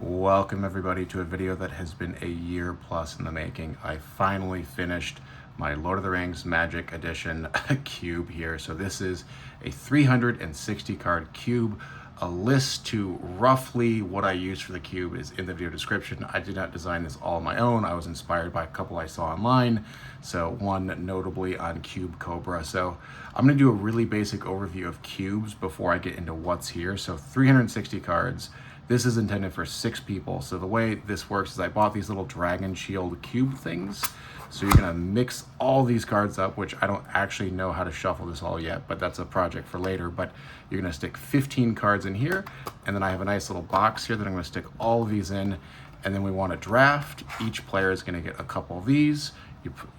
Welcome everybody to a video that has been a year plus in the making. I finally finished my Lord of the Rings Magic Edition cube here. So this is a 360 card cube. A list to roughly what I used for the cube is in the video description. I did not design this all on my own. I was inspired by a couple I saw online. So one notably on Cube Cobra. So I'm gonna do a really basic overview of cubes before I get into what's here. So 360 cards. This is intended for 6 people. So the way this works is I bought these little dragon shield cube things. So you're gonna mix all these cards up, which I don't actually know how to shuffle this all yet, but that's a project for later. But you're gonna stick 15 cards in here, and then I have a nice little box here that I'm gonna stick all of these in, and then we wanna draft. Each player is gonna get a couple of these.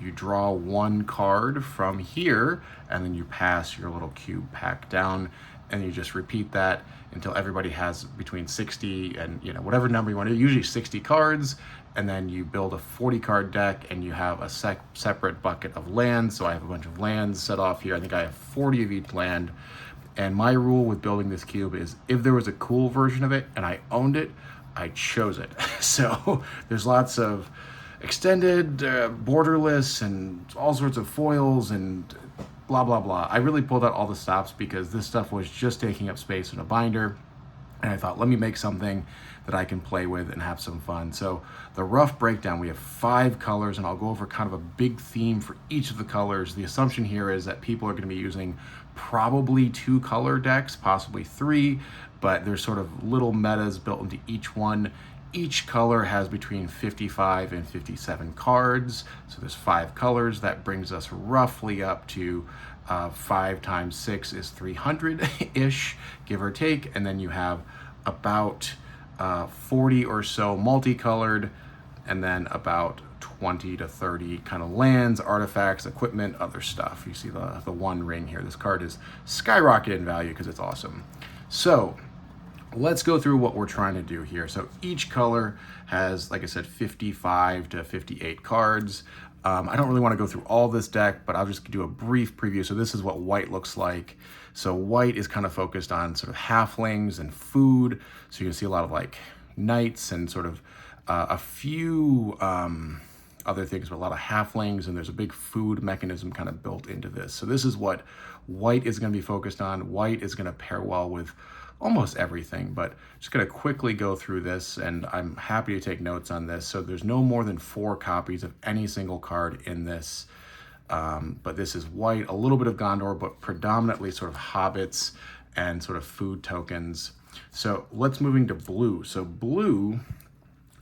You draw one card from here, and then you pass your little cube pack down, and you just repeat that until everybody has between 60 and whatever number you want to, usually 60 cards, and then you build a 40 card deck and you have a separate bucket of lands. So I have a bunch of lands set off here. I think I have 40 of each land. And my rule with building this cube is if there was a cool version of it and I owned it, I chose it. So there's lots of extended, borderless, and all sorts of foils and blah, blah, blah. I really pulled out all the stops because this stuff was just taking up space in a binder. And I thought, let me make something that I can play with and have some fun. So the rough breakdown, we have 5 colors, and I'll go over kind of a big theme for each of the colors. The assumption here is that people are going to be using probably 2 color decks, possibly 3, but there's sort of little metas built into each one. Each color has between 55 and 57 cards. So there's 5 colors. That brings us roughly up to 5 times 6 is 300-ish, give or take. And then you have about 40 or so multicolored, and then about 20 to 30 kind of lands, artifacts, equipment, other stuff. You see the one ring here. This card is skyrocketed in value because it's awesome. So let's go through what we're trying to do here. So each color has, like I said, 55 to 58 cards. I don't really want to go through all this deck, but I'll just do a brief preview. So this is what white looks like. So white is kind of focused on sort of halflings and food. So you can see a lot of like knights and sort of a few other things, but a lot of halflings, and there's a big food mechanism kind of built into this. So this is what white is going to be focused on. White is going to pair well with almost everything, but just going to quickly go through this, and I'm happy to take notes on this. So there's no more than 4 copies of any single card in this, but this is white, a little bit of Gondor, but predominantly sort of hobbits and sort of food tokens. So let's move into blue. So blue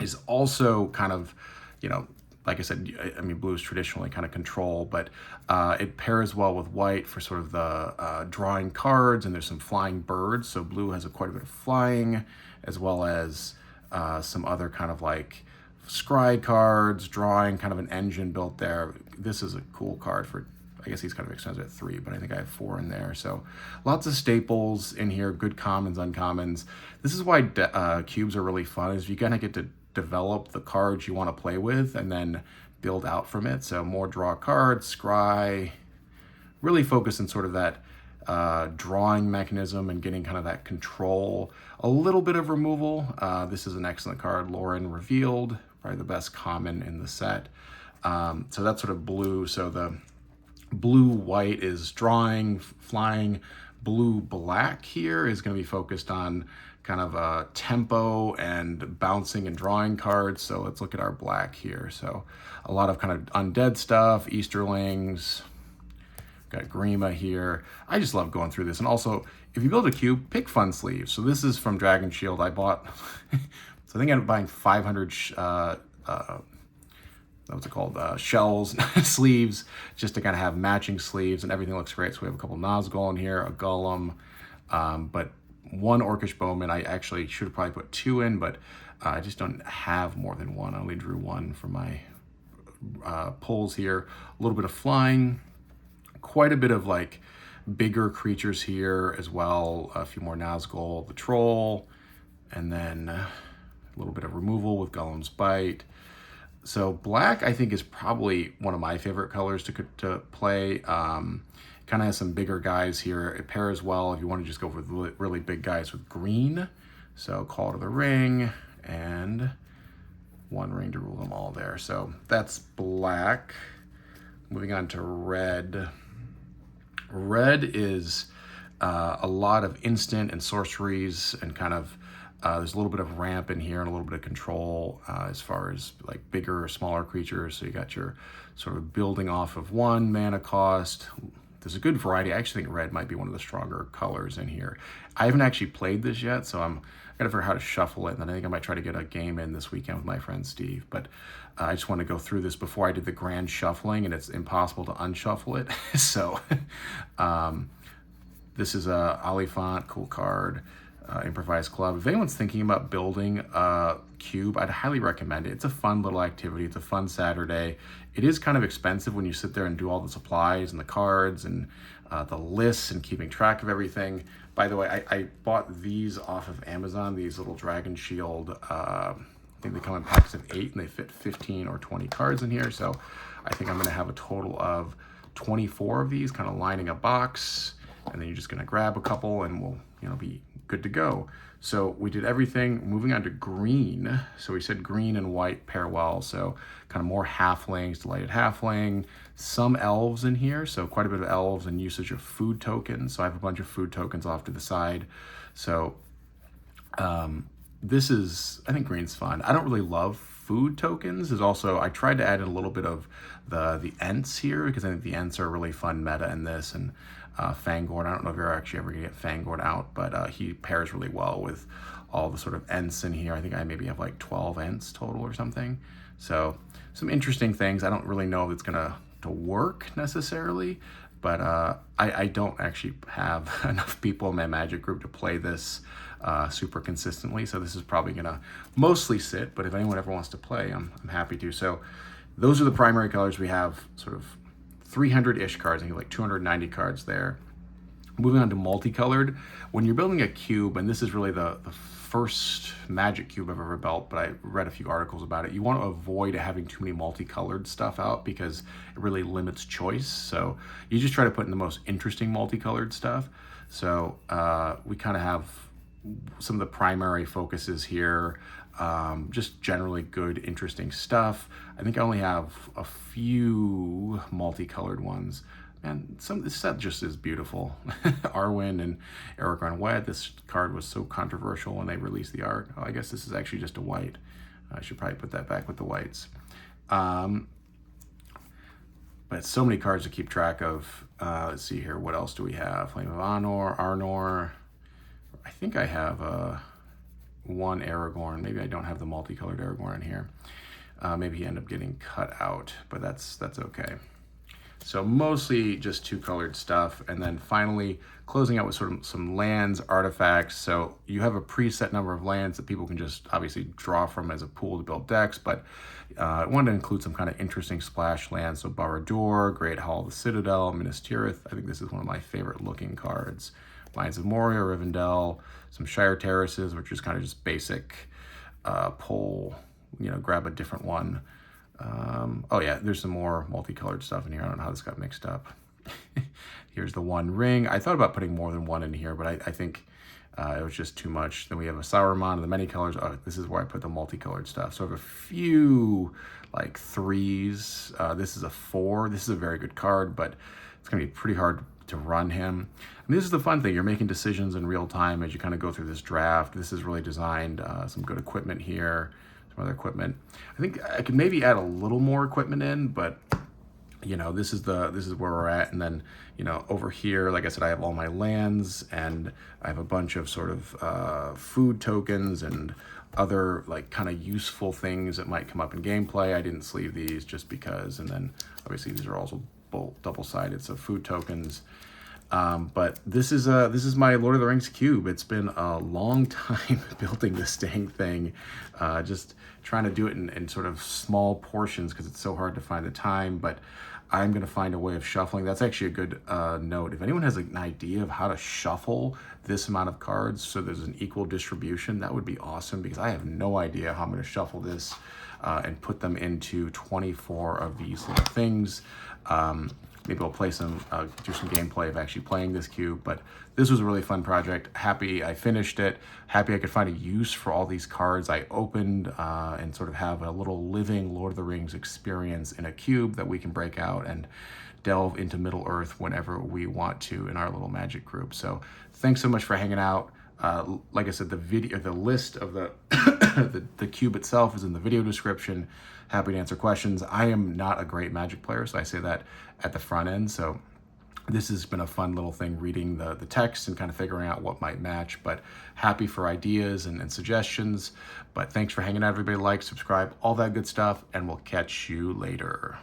is also kind of, like I said, I mean, blue is traditionally kind of control, but it pairs well with white for sort of the drawing cards, and there's some flying birds. So blue has quite a bit of flying, as well as some other kind of like scry cards, drawing, kind of an engine built there. This is a cool card for, I guess he's kind of expensive at 3, but I think I have 4 in there. So lots of staples in here, good commons, uncommons. This is why cubes are really fun, is you kind of get to develop the cards you want to play with and then build out from it. So more draw cards, scry, really focus on sort of that drawing mechanism and getting kind of that control. A little bit of removal. This is an excellent card, Lauren Revealed, probably the best common in the set. So that's sort of blue. So the blue-white is drawing, flying. Blue-black here is going to be focused on kind of tempo and bouncing and drawing cards. So let's look at our black here. So a lot of kind of undead stuff, Easterlings, got Grima here. I just love going through this. And also, if you build a cube, pick fun sleeves. So this is from Dragon Shield. I bought, so I think I ended up buying 500 what's it called, shells, sleeves, just to kind of have matching sleeves, and everything looks great. So we have a couple Nazgul in here, a Golem, but 1 Orcish Bowman. I actually should have probably put 2 in, but I just don't have more than 1. I only drew 1 for my pulls here. A little bit of flying, quite a bit of like bigger creatures here as well. A few more Nazgul, the Troll, and then a little bit of removal with Golem's Bite. So black, I think, is probably one of my favorite colors to play. Kind of has some bigger guys here. It pairs well if you want to just go with really big guys with green. So Call to the Ring and and one ring to rule them all there. So that's black. Moving on to red. Red is a lot of instant and sorceries and kind of there's a little bit of ramp in here and a little bit of control as far as like bigger or smaller creatures. So you got your sort of building off of 1 mana cost. There's a good variety. I actually think red might be one of the stronger colors in here. I haven't actually played this yet, so I gotta figure out how to shuffle it, and then I think I might try to get a game in this weekend with my friend Steve. But I just want to go through this before I did the grand shuffling, and it's impossible to unshuffle it. So this is a Oliphant, cool card. Improvised Club. If anyone's thinking about building a cube, I'd highly recommend it. It's a fun little activity. It's a fun Saturday. It is kind of expensive when you sit there and do all the supplies and the cards and the lists and keeping track of everything. By the way, I bought these off of Amazon, these little Dragon Shield. I think they come in packs of 8 and they fit 15 or 20 cards in here. So I think I'm going to have a total of 24 of these kind of lining a box. And then you're just going to grab a couple and we'll, be good to go. So we did everything. Moving on to green. So we said green and white pair well. So kind of more halflings, delighted halfling, some elves in here. So quite a bit of elves and usage of food tokens. So I have a bunch of food tokens off to the side. So this is, I think green's fun. I don't really love food tokens. There's also, I tried to add in a little bit of the Ents here because I think the Ents are a really fun meta in this. And Fangord, I don't know if you're actually ever gonna get Fangord out, but he pairs really well with all the sort of Ents in here. I think I maybe have like 12 Ents total or something. So some interesting things. I don't really know if it's gonna to work necessarily, but I don't actually have enough people in my Magic group to play this super consistently. So this is probably gonna mostly sit, but if anyone ever wants to play, I'm happy to. So those are the primary colors. We have sort of 300-ish cards, I think like 290 cards there. Moving on to multicolored. When you're building a cube, and this is really the first Magic cube I've ever built, but I read a few articles about it, you want to avoid having too many multicolored stuff out because it really limits choice. So you just try to put in the most interesting multicolored stuff. So we kind of have some of the primary focuses here. Just generally good, interesting stuff. I think I only have a few multicolored ones. And this set just is beautiful. Arwen and Aragorn Wed. This card was so controversial when they released the art. Oh, I guess this is actually just a white. I should probably put that back with the whites. But so many cards to keep track of. Let's see here. What else do we have? Flame of Honor, Arnor. I think I have one Aragorn. Maybe I don't have the multicolored Aragorn in here. Maybe he ended up getting cut out, but that's okay. So mostly just 2-colored stuff. And then finally closing out with sort of some lands, artifacts. So you have a preset number of lands that people can just obviously draw from as a pool to build decks, but I wanted to include some kind of interesting splash lands. So Barad-dûr, Great Hall of the Citadel, Minas Tirith. I think this is one of my favorite looking cards. Mines of Moria, Rivendell, some Shire Terraces, which is kind of just basic pull, grab a different one. Oh yeah, there's some more multicolored stuff in here. I don't know how this got mixed up. Here's the One Ring. I thought about putting more than one in here, but I think it was just too much. Then we have a Sauron and the many colors. Oh, this is where I put the multicolored stuff. So I have a few like 3s. This is a 4. This is a very good card, but it's gonna be pretty hard to run him. And this is the fun thing. You're making decisions in real time as you kind of go through this draft. This is really designed, some good equipment here. Other equipment. I think I could maybe add a little more equipment in, but this is where we're at. And then over here, like I said, I have all my lands and I have a bunch of sort of food tokens and other like kind of useful things that might come up in gameplay. I didn't sleeve these just because, and then obviously these are also double-sided, so food tokens. But this is my Lord of the Rings cube. It's been a long time building this dang thing, just trying to do it in sort of small portions because it's so hard to find the time, but I'm going to find a way of shuffling. That's actually a good note. If anyone has an idea of how to shuffle this amount of cards so there's an equal distribution, that would be awesome, because I have no idea how I'm going to shuffle this and put them into 24 of these little things. Maybe I'll play some, do some gameplay of actually playing this cube, but this was a really fun project. Happy I finished it. Happy I could find a use for all these cards I opened and sort of have a little living Lord of the Rings experience in a cube that we can break out and delve into Middle Earth whenever we want to in our little magic group. So thanks so much for hanging out. Like I said, the list of the the cube itself is in the video description. Happy to answer questions. I am not a great Magic player, so I say that at the front end. So this has been a fun little thing, reading the text and kind of figuring out what might match, but happy for ideas and suggestions. But thanks for hanging out, everybody. Like, subscribe, all that good stuff, and we'll catch you later.